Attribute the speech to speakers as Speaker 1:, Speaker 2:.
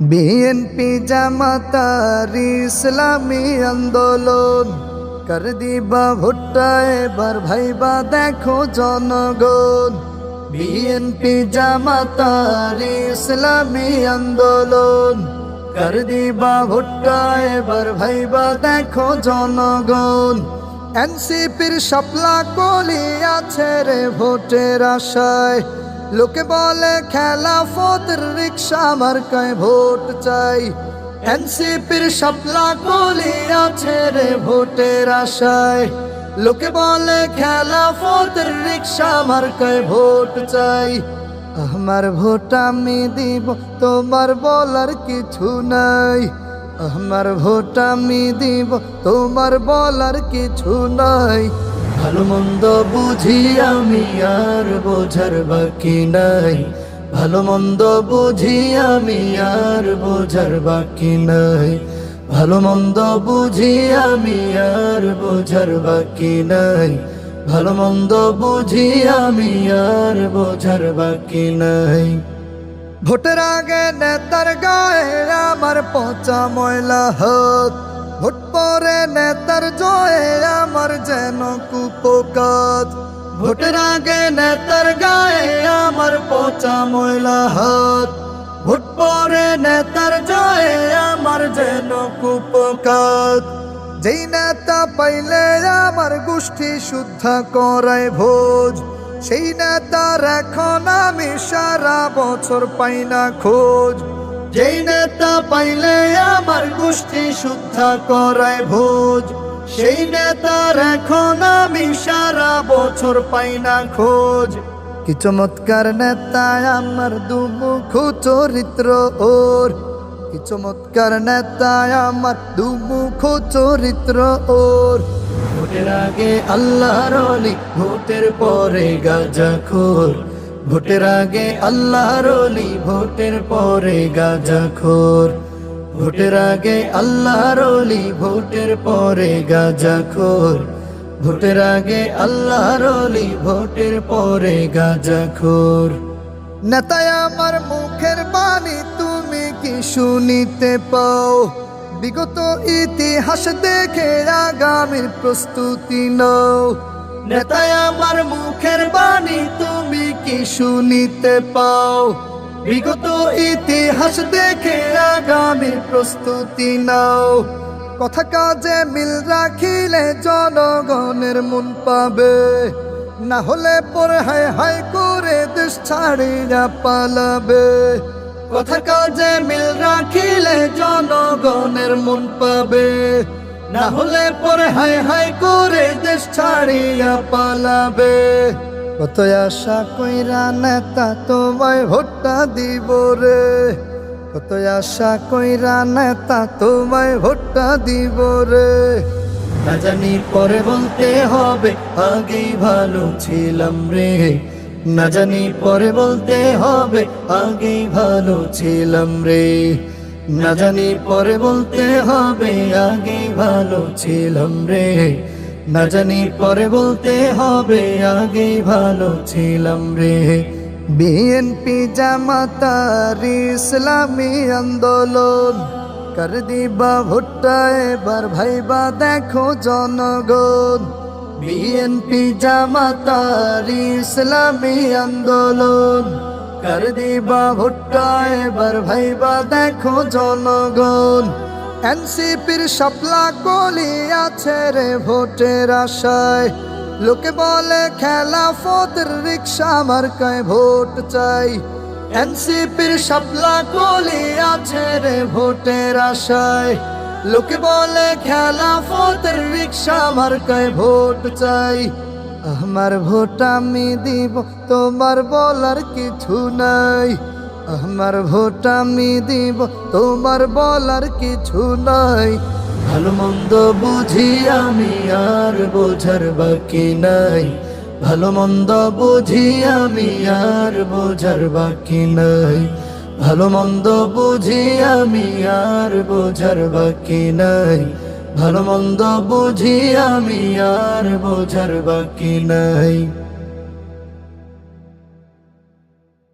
Speaker 1: BNP জামাতার ইসলামী আন্দোলন কর দিবা ভুট্টা এবার ভাইবা দেখো জনগণ। বিএনপি জামাতার ইসলামী আন্দোলন কর দিবা ভুট্টা এবার ভাইবা দেখো জনগণ। এনসিপির শাপলা কলি আছে রে ভোটের আশায়, লোকে বলে খেলাফতের রিক্সা মার্কায় ভোট চাই। এনসিপির শাপলা কলি আছে রে ভোটের আশায়, লোকে বলে খেলাফতের রিক্সা মার্কায় ভোট চাই। আমার ভোট আমি দিব, তোমার বলার কিছু নাই। আমার ভোট আমি দিব, তোমার বলার কিছু নাই। ভালো মন্দ বুঝি আমি আর বোঝার বাকি নাই। ভালো মন্দ বুঝি আমি আর বোঝার বাকি নাই। ভালো মন্দ বুঝি আমি আর বোঝার বাকি নাই। ভালো মন্দ বুঝি আমি আর বোঝার বাকি নাই। ভোটের আগে নেতার গায়ে আমার পচা ময়লা হাত, ভোট পরে নেতার জয়ে আমার যেন কুপোকাত। ভোটের আগে নেতার গায়ে আমার পচা ময়লা হাত, ভোট পরে নেতার জয়ে আমার যেন কুপোকাত। যেই নেতা পাইলে আমার গোষ্ঠী শুদ্ধা করায় ভোজ, সেই নেতার এখন আমি সারা বছর পাই না খোঁজ। যেই নেতা পাইলে আমার গোষ্ঠী শুদ্ধা করায় ভোজ, সেই নেতার এখন আমি সারা বছর পাই না খোঁজ। কি চমৎকার নেতা আমার দুমুখ চরিত্র ওর, কি চমৎকার নেতা আমার দুমুখ চরিত্র ওর। ভোটের আগে আল্লাহর ওলি, ভোটের পরে গাঁজাখোর। ভোটের আগে আল্লাহর ওলি, ভোটের পরে গাঁজাখোর। ভোটের আগে আল্লাহর ওলি, ভোটের পরে গাঁজাখোর। ভোটের আগে আল্লাহর ওলি, ভোটের পরে গাঁজাখোর। নেতায় আমার মুখের বাণী তুমি কি শুনিতে পাও? বিগত ইতিহাস দেখে আগামীর প্রস্তুতি নাও। নেতায় আমার মুখের বাণী তুমি কি শুনিতে পাও? বিগত ইতিহাস দেখে আগামীর প্রস্তুতি নাও। কথা কাজে মিল রাখিলে জনগণের মন পাবে, না হলে পরে হায় হায় করে দেশ ছাড়িয়া পালাবে। কথা কাজে মিল রাখিলে জনগণের মন পাবে, না হলে পরে হায় হায় করে দেশ ছাড়িয়া পালাবে। কত আশা কইরা নেতা তোমায় ভোটটা দিব রে, কত আশা কইরা নেতা তোমায় ভোটটা দিব রে। না জানি পরে বলতে হবে আগেই ভালো ছিলাম রে, না জানি পরে বলতে হবে আগেই ভালো ছিলাম রে। না জানি পরে বলতে হবে আগেই ভালো ছিলাম রে, না জানি পরে বলতে হবে আগেই ভালো ছিলাম রে। বিএনপি জামাতার ইসলামী আন্দোলন কর দিবা ভুট্টা এবার ভাইবা দেখো জনগণ। বিএনপি জামাতার ইসলামী আন্দোলন কর দিবা ভুট্টা এবার ভাইবা দেখো জনগণ। এনসিপির শাপলা কলি আছে রে ভোটের আশায়, লোকে বলে খেলাফতের রিক্সা মার্কায় ভোট চাই। এনসিপির শাপলা কলি আছে রে ভোটের আশায়, লোকে বলে খেলাফতের রিক্সা মার্কায় ভোট চাই। আমার ভোট আমি দিব, তোমার বলার কিছু নাই। আমার ভোট আমি দিব, তোমার বলার কিছু নাই। ভালো মন্দ বুঝি আমি আর বোঝার বাকি নাই। ভালো মন্দ বুঝি আমি আর বোঝার বাকি নাই। ভালো মন্দ বুঝি আমি আর বোঝার বাকি নাই। ভালো মন্দ বুঝি আমি আর বোঝার বাকি নাই।